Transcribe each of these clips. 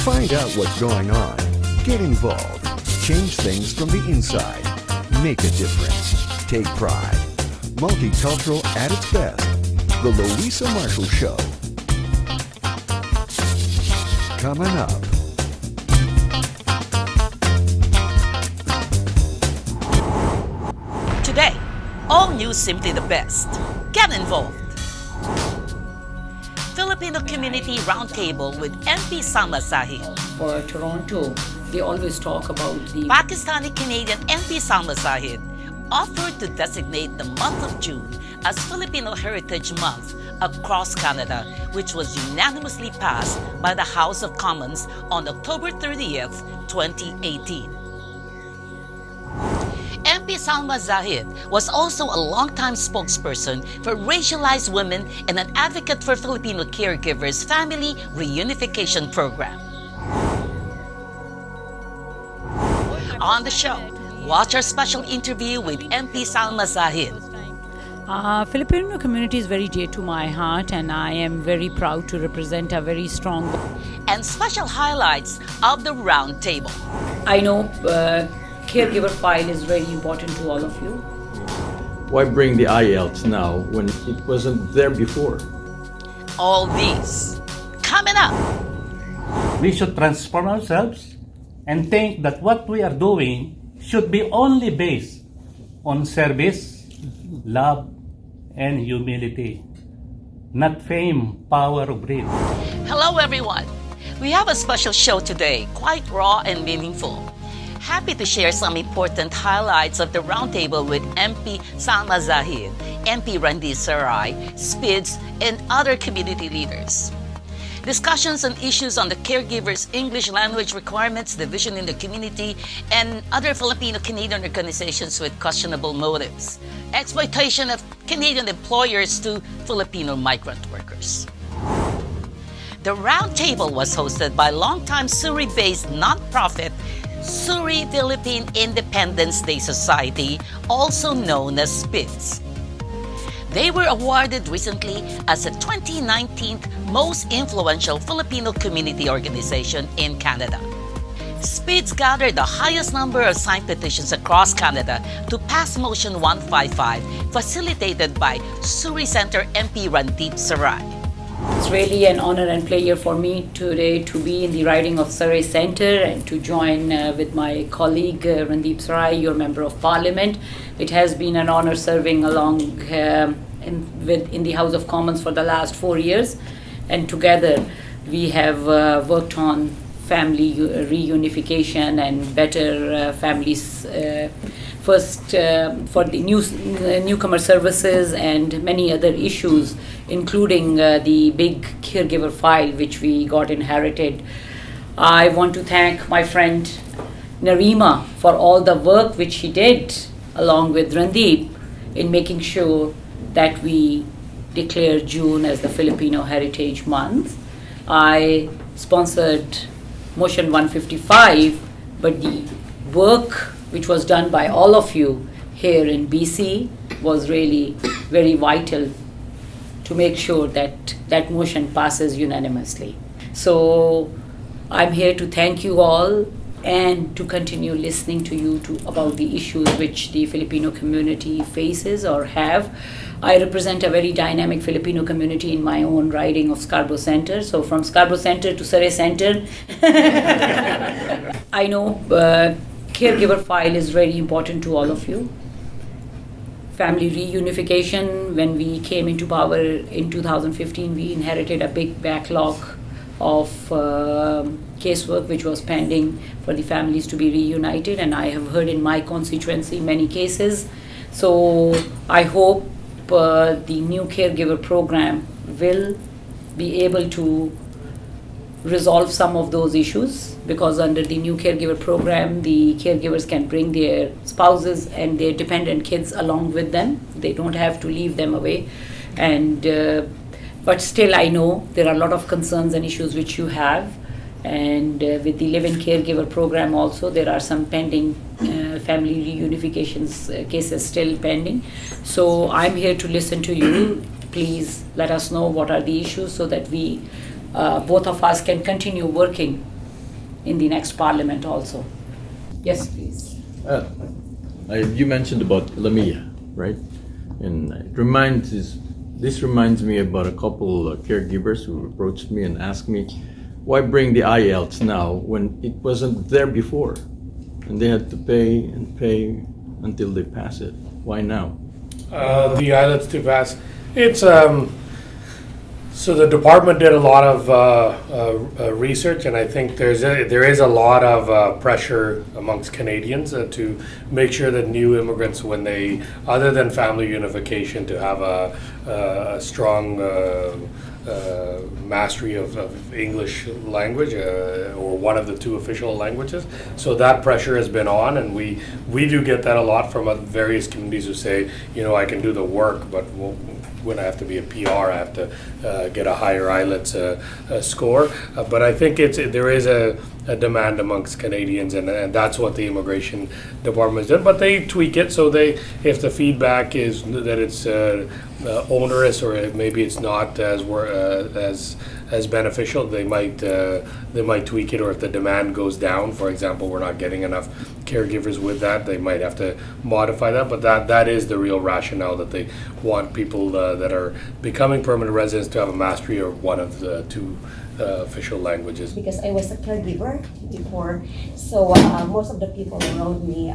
Find out what's going on. Get involved. Change things from the inside. Make a difference. Take pride. Multicultural at its best. The Louisa Marshall Show. Coming up. Today, all news simply the best. Get involved. Filipino Community Roundtable with MP Salma Zahid. For Toronto, they always talk about the Pakistani-Canadian MP Salma Zahid offered to designate the month of June as Filipino Heritage Month across Canada, which was unanimously passed by the House of Commons on October 30th, 2018. MP Salma Zahid was also a longtime spokesperson for racialized women and an advocate for Filipino caregivers' family reunification program. On the show, watch our special interview with MP Salma Zahid. Filipino community is very dear to my heart, and I am very proud to represent a very strong. And special highlights of the Roundtable. I know caregiver file is very important to all of you. Why bring the IELTS now when it wasn't there before? All these coming up. We should transform ourselves and think that what we are doing should be only based on service, love, and humility, not fame, power, or greed. Hello everyone. We have a special show today, quite raw and meaningful. Happy to share some important highlights of the Roundtable with MP Salma Zahid, MP Randy Sarai, SPIDS, and other community leaders. Discussions on issues on the caregivers' English language requirements, division in the community, and other Filipino-Canadian organizations with questionable motives. Exploitation of Canadian employers to Filipino migrant workers. The Roundtable was hosted by longtime Surrey-based nonprofit Surrey Philippine Independence Day Society, also known as SPIDS. They were awarded recently as the 2019 Most Influential Filipino Community Organization in Canada. SPIDS gathered the highest number of signed petitions across Canada to pass Motion 155, facilitated by Surrey Centre MP Randeep Sarai. It's really an honor and pleasure for me today to be in the riding of Surrey Centre and to join with my colleague Randeep Sarai, your Member of Parliament. It has been an honor serving along in the House of Commons for the last 4 years, and together we have worked on family reunification and better families first for the newcomer services and many other issues, including the big caregiver file which we got inherited. I want to thank my friend Narima for all the work which she did along with Randeep in making sure that we declare June as the Filipino Heritage Month. I sponsored Motion 155, but the work which was done by all of you here in BC was really very vital to make sure that that motion passes unanimously. So I'm here to thank you all and to continue listening to you about the issues which the Filipino community faces or have. I represent a very dynamic Filipino community in my own riding of Scarborough Centre. So from Scarborough Centre to Surrey Centre, I know caregiver file is very important to all of you. Family reunification, when we came into power in 2015, we inherited a big backlog of casework which was pending for the families to be reunited, and I have heard in my constituency many cases. So I hope the new caregiver program will be able to resolve some of those issues, because under the new caregiver program, the caregivers can bring their spouses and their dependent kids along with them. They don't have to leave them away. And but still, I know there are a lot of concerns and issues which you have. And with the live-in caregiver program also, there are some pending family reunifications cases still pending. So I'm here to listen to you. Please let us know what are the issues so that we both of us can continue working in the next parliament also. Yes, please. You mentioned about Lamia, right? And this reminds me about a couple of caregivers who approached me and asked me, why bring the IELTS now when it wasn't there before? And they had to pay and pay until they pass it. Why now? The IELTS to pass. It's so the department did a lot of research, and I think there is a lot of pressure amongst Canadians to make sure that new immigrants, when they, other than family unification, to have a strong mastery of English language or one of the two official languages. So that pressure has been on, and we do get that a lot from various communities who say, I can do the work, but when I have to be a PR, I have to get a higher IELTS score. But I think there is a demand amongst Canadians, and that's what the immigration department has done. But they tweak it, so if the feedback is that it's onerous, or maybe it's not as beneficial, they might tweak it. Or if the demand goes down, for example, we're not getting enough caregivers with that, they might have to modify that. But that is the real rationale, that they want people that are becoming permanent residents to have a mastery of one of the two official languages. Because I was a caregiver before, so most of the people around me,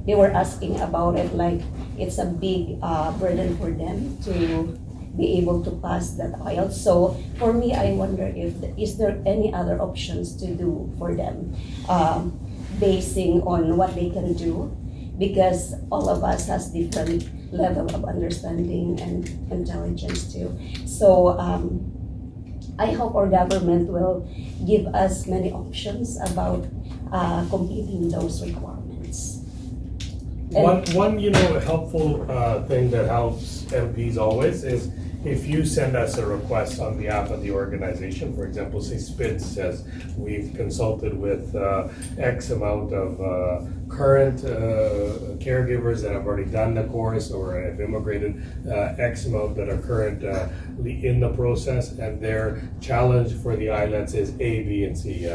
they were asking about it, like it's a big burden for them to be able to pass that IELTS. So for me, I wonder is there any other options to do for them, basing on what they can do, because all of us has different level of understanding and intelligence too. So I hope our government will give us many options about completing those requirements. One helpful thing that helps MPs always is if you send us a request on behalf of the organization. For example, say SPIDS says we've consulted with X amount of current caregivers that have already done the course or have immigrated, X amount that are currently in the process, and their challenge for the IELTS is A, B, and C.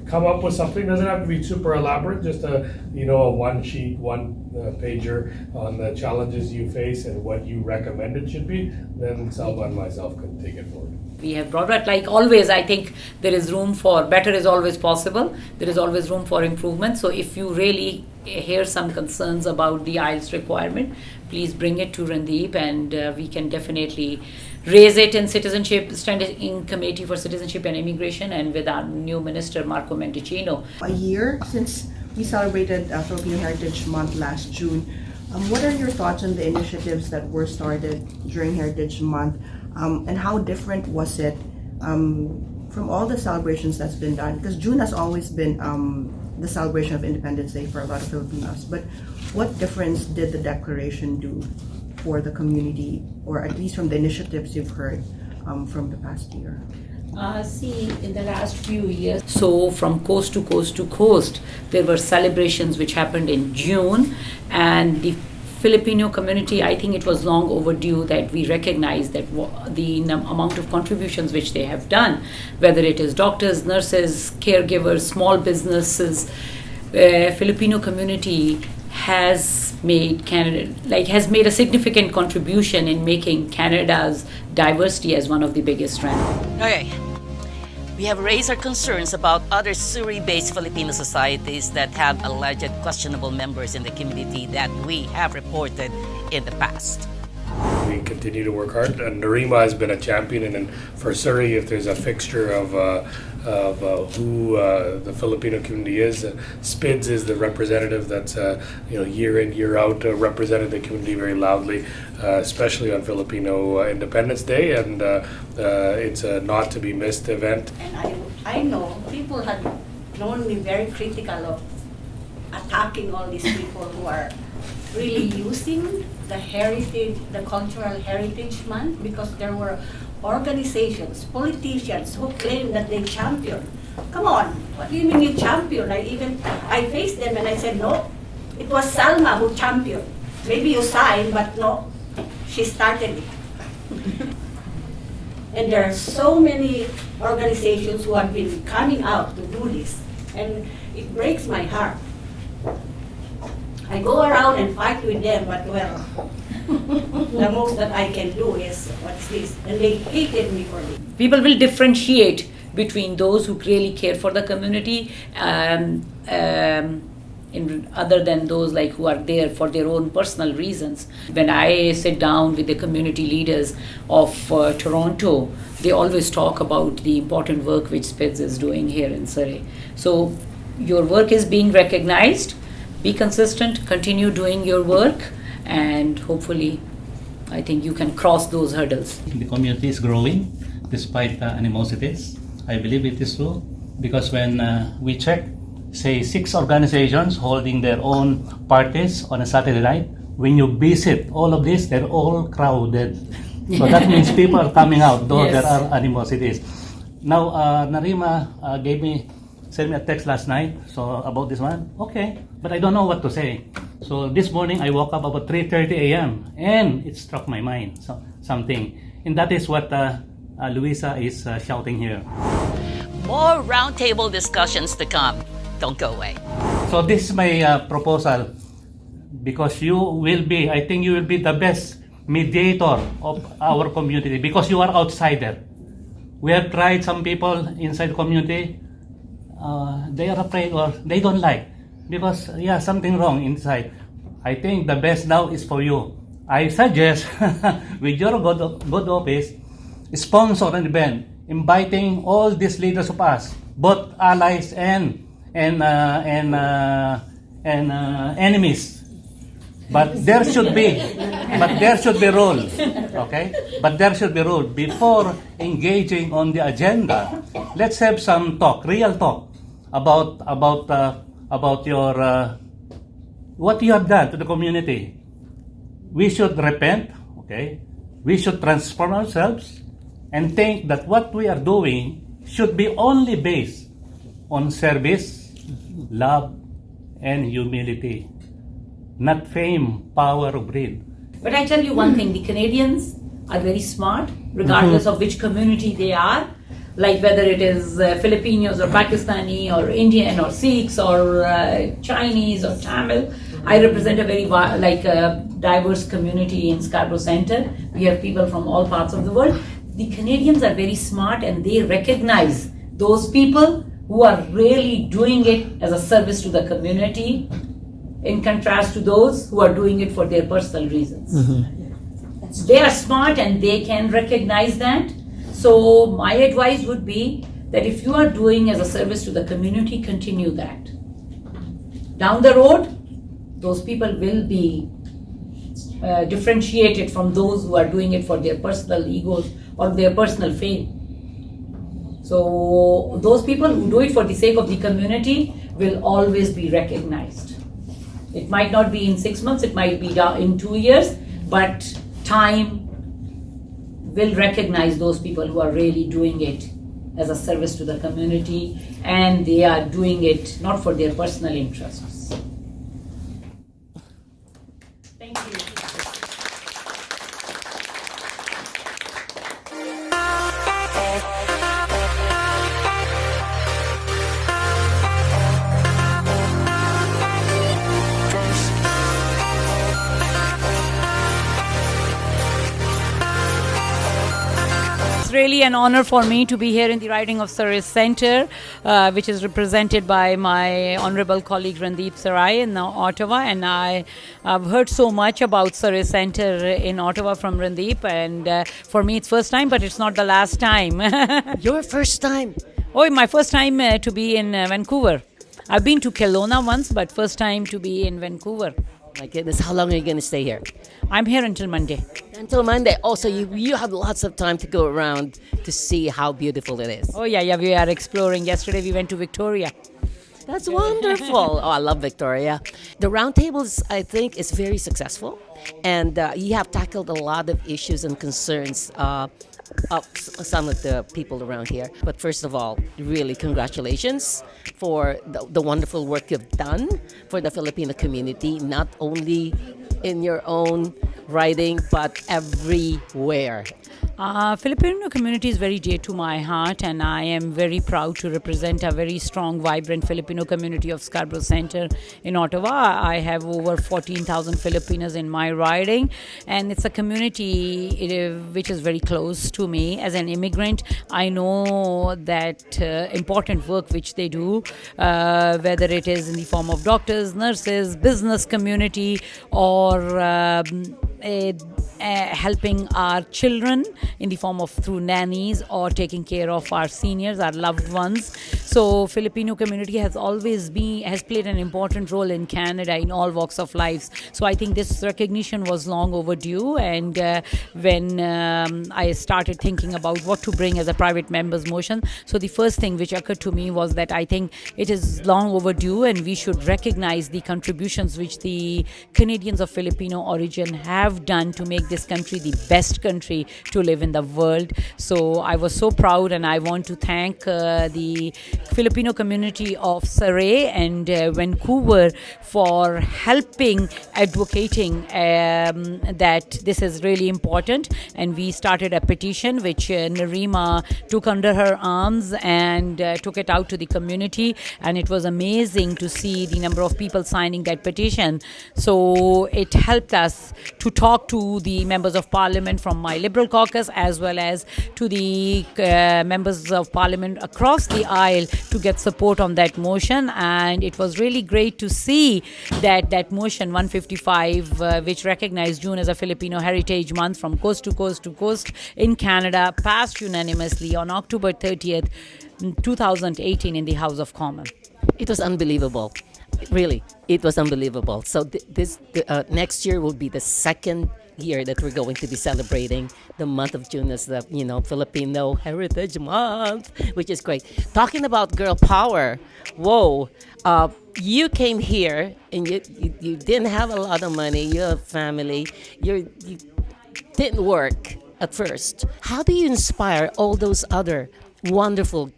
Come up with something. Doesn't have to be super elaborate. Just a one sheet, one pager on the challenges you face and what you recommend it should be. Then Salma and myself can take it forward. We have brought that, like always, I think there is room for better is always possible. There is always room for improvement. So if you really hear some concerns about the IELTS requirement, please bring it to Randeep, and we can definitely raise it in Standing Committee for Citizenship and Immigration, and with our new minister, Marco Mendicino. A year since we celebrated Filipino Heritage Month last June. What are your thoughts on the initiatives that were started during Heritage Month, and how different was it from all the celebrations that's been done? Because June has always been the celebration of Independence Day for a lot of Filipinos, but what difference did the declaration do for the community, or at least from the initiatives you've heard from the past year? In the last few years, so from coast to coast to coast, there were celebrations which happened in June, and the Filipino community, I think it was long overdue that we recognize that the amount of contributions which they have done, whether it is doctors, nurses, caregivers, small businesses, Filipino community has made a significant contribution in making Canada's diversity as one of the biggest strengths. Okay. We have raised our concerns about other Suri-based Filipino societies that have alleged questionable members in the community that we have reported in the past. We continue to work hard, and Narima has been a champion. And for Surrey, if there's a fixture of who the Filipino community is, SPIDS is the representative that's year in, year out represented the community very loudly, especially on Filipino Independence Day, and it's a not to be missed event. And I know people had known me very critical of attacking all these people who are really using the cultural heritage month, because there were organizations, politicians who claim that they champion. Come on, what do you mean you champion? I faced them and I said, no, it was Salma who championed. Maybe you signed, but no, she started it. And there are so many organizations who have been coming out to do this. And it breaks my heart. I go around and fight with them, but well, the most that I can do is, what's this? And they hated me for it. People will differentiate between those who really care for the community other than those like who are there for their own personal reasons. When I sit down with the community leaders of Toronto, they always talk about the important work which SPIDS is doing here in Surrey. So your work is being recognized. Be consistent, continue doing your work, and hopefully I think you can cross those hurdles. The community is growing despite animosities. I believe it is true because when we check, say 6 organizations holding their own parties on a Saturday night, when you visit all of this, they're all crowded. So that means people are coming out, though Yes. there are animosities. Now, Narima sent me a text last night about this one. Okay, but I don't know what to say. So this morning I woke up about 3:30 a.m. and it struck my mind something. And that is what Luisa is shouting here. More roundtable discussions to come. Don't go away. So this is my proposal, because I think you will be the best mediator of our community because you are outsider. We have tried some people inside the community, they are afraid or they don't like because something wrong inside. I think the best now is for you. I suggest with your good office, sponsor an event inviting all these leaders of us, both allies and enemies. But there should be rule, okay? But there should be rule before engaging on the agenda. Let's have some talk, real talk about your what you have done to the community. We should repent, okay? We should transform ourselves and think that what we are doing should be only based on service, love, and humility. Not fame, power, or greed. But I tell you one thing, the Canadians are very smart, regardless of which community they are, like whether it is Filipinos or Pakistani or Indian or Sikhs or Chinese or Tamil. I represent a very diverse community in Scarborough Centre. We have people from all parts of the world. The Canadians are very smart and they recognize those people who are really doing it as a service to the community, in contrast to those who are doing it for their personal reasons. They are smart and they can recognize that. So my advice would be that if you are doing as a service to the community, continue that. Down the road, those people will be differentiated from those who are doing it for their personal egos or their personal fame. So those people who do it for the sake of the community will always be recognized. It might not be in 6 months, it might be in 2 years, but time will recognize those people who are really doing it as a service to the community, and they are doing it not for their personal interests. Thank you. It's really an honor for me to be here in the riding of Surrey Centre, which is represented by my honourable colleague Randeep Sarai in Ottawa, and I've heard so much about Surrey Centre in Ottawa from Randeep, and for me it's first time, but it's not the last time. Your first time? Oh, my first time to be in Vancouver. I've been to Kelowna once, but first time to be in Vancouver. My goodness, how long are you going to stay here? I'm here until Monday. Until Monday. Also, you have lots of time to go around to see how beautiful it is. Oh yeah, we are exploring. Yesterday we went to Victoria. That's wonderful. Oh, I love Victoria. The Roundtables, I think, is very successful. And you have tackled a lot of issues and concerns of some of the people around here. But first of all, really congratulations for the wonderful work you've done for the Filipino community, not only in your own riding, but everywhere. Filipino community is very dear to my heart, and I am very proud to represent a very strong, vibrant Filipino community of Scarborough Center in Ottawa. I have over 14,000 Filipinos in my riding, and it's a community which is very close to me. As an immigrant, I know that important work which they do, whether it is in the form of doctors, nurses, business community, or helping our children in the form of through nannies, or taking care of our seniors, our loved ones. So Filipino community has played an important role in Canada in all walks of life. So I think this recognition was long overdue, and when I started thinking about what to bring as a private member's motion, so the first thing which occurred to me was that I think it is long overdue, and we should recognize the contributions which the Canadians of Filipino origin have done to make this country the best country to live in the world. So I was so proud, and I want to thank the Filipino community of Surrey and Vancouver for helping advocating that this is really important. And we started a petition which Narima took under her arms and took it out to the community, and it was amazing to see the number of people signing that petition. So it helped us to talk to the members of parliament from my Liberal caucus, as well as to the members of parliament across the aisle, to get support on that motion. And it was really great to see that motion 155, which recognized June as a Filipino Heritage Month from coast to coast to coast in Canada, passed unanimously on October 30th, 2018 in the House of Commons. It was unbelievable. Really, it was unbelievable. So next year will be the second year that we're going to be celebrating the month of June as the Filipino Heritage Month, which is great. Talking about girl power, whoa! You came here and you didn't have a lot of money. You have family. You didn't work at first. How do you inspire all those other wonderful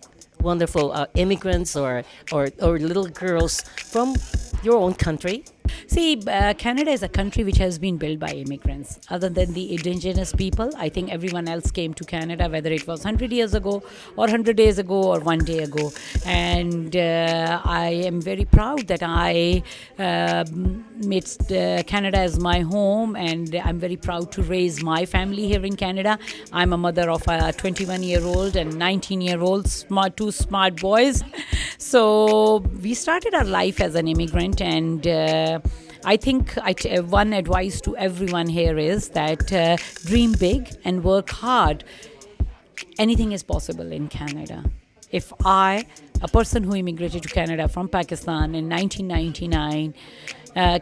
immigrants or little girls from your own country? See, Canada is a country which has been built by immigrants. Other than the indigenous people, I think everyone else came to Canada, whether it was 100 years ago or 100 days ago or 1 day ago. And I am very proud that I made Canada as my home, and I'm very proud to raise my family here in Canada. I'm a mother of a 21-year-old and 19-year-old, two smart boys. So we started our life as an immigrant, and I think one advice to everyone here is that dream big and work hard. Anything is possible in Canada. If a person who immigrated to Canada from Pakistan in 1999,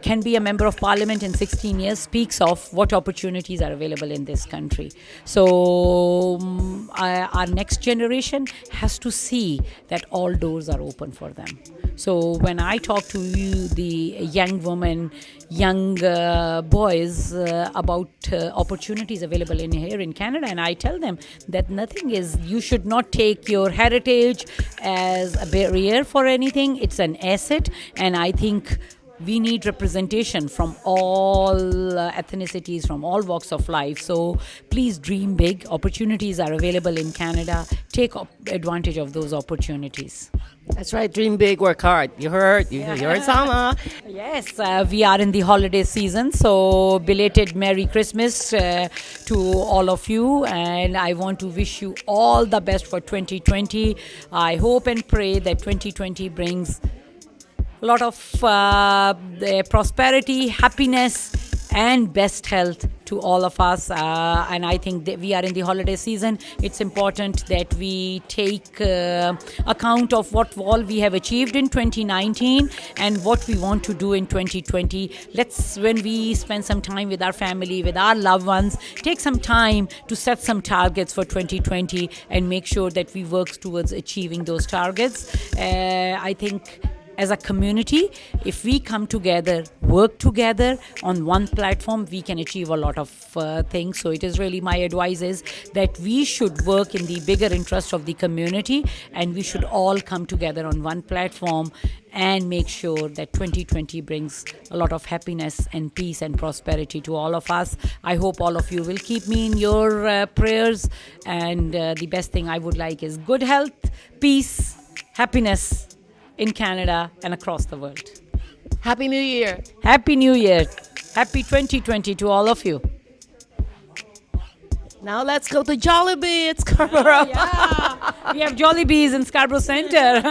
can be a member of parliament in 16 years, speaks of what opportunities are available in this country. So our next generation has to see that all doors are open for them. So when I talk to you, the young women, young boys about opportunities available here in Canada, and I tell them that you should not take your heritage as a barrier for anything. It's an asset, and I think we need representation from all ethnicities, from all walks of life. So please dream big. Opportunities are available in Canada. Take advantage of those opportunities. That's right. Dream big, work hard. You heard Salma. Yes, we are in the holiday season, so belated Merry Christmas to all of you, and I want to wish you all the best for 2020. I hope and pray that 2020 brings a lot of prosperity, happiness, and best health to all of us. And I think that we are in the holiday season. It's important that we take account of what all we have achieved in 2019 and what we want to do in 2020. When we spend some time with our family, with our loved ones, take some time to set some targets for 2020 and make sure that we work towards achieving those targets. I think as a community, if we come together, work together on one platform, we can achieve a lot of things. So it is really, my advice is that we should work in the bigger interest of the community, and we should all come together on one platform and make sure that 2020 brings a lot of happiness and peace and prosperity to all of us. I hope all of you will keep me in your prayers, and the best thing I would like is good health, peace, happiness in Canada and across the world. Happy New Year. Happy New Year. Happy 2020 to all of you. Now let's go to Jollibee at Scarborough. Yeah, we have Jollibees in Scarborough Centre.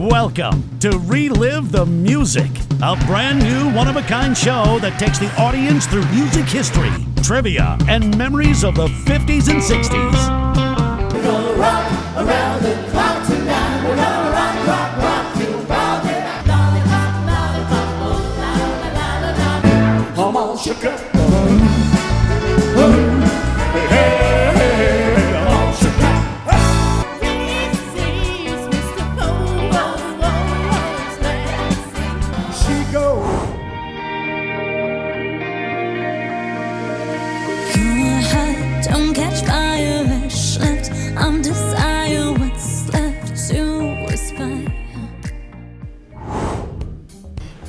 Welcome to Relive the Music, a brand new one-of-a-kind show that takes the audience through music history, trivia, and memories of the 50s and 60s. We're gonna rock around the clock tonight. We're gonna rock, rock, rock till about midnight. Lollipop, lollipop, oh, la, la, la, la, la. Come on, shook up. Hey, hey, hey, come on, shook up. She goes. Don't catch fire as left. I'm desire what's left to whisper.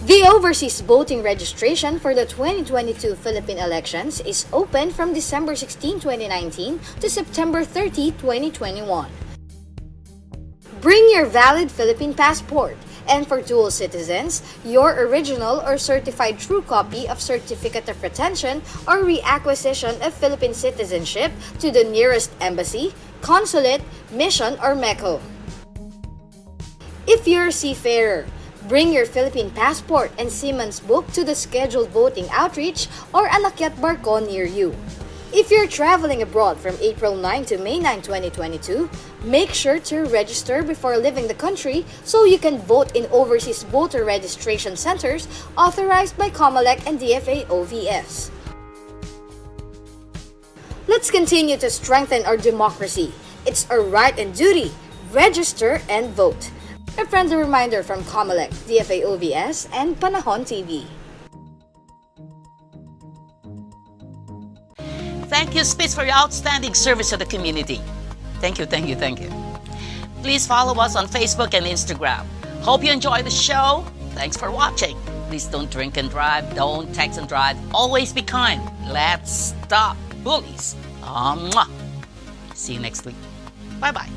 The overseas voting registration for the 2022 Philippine elections is open from December 16, 2019 to September 30, 2021. Bring your valid Philippine passport, and for dual citizens, your original or certified true copy of Certificate of Retention or Reacquisition of Philippine Citizenship to the nearest embassy, consulate, mission, or MECO. If you're a seafarer, bring your Philippine passport and seaman's book to the scheduled voting outreach or anakyat barko near you. If you're traveling abroad from April 9 to May 9, 2022, make sure to register before leaving the country so you can vote in overseas voter registration centers authorized by COMELEC and DFA-OVS. Let's continue to strengthen our democracy. It's our right and duty. Register and vote. A friendly reminder from COMELEC, DFA-OVS, and Panahon TV. Thank you, Spitz, for your outstanding service to the community. Thank you, thank you, thank you. Please follow us on Facebook and Instagram. Hope you enjoy the show. Thanks for watching. Please don't drink and drive. Don't text and drive. Always be kind. Let's stop bullies. See you next week. Bye-bye.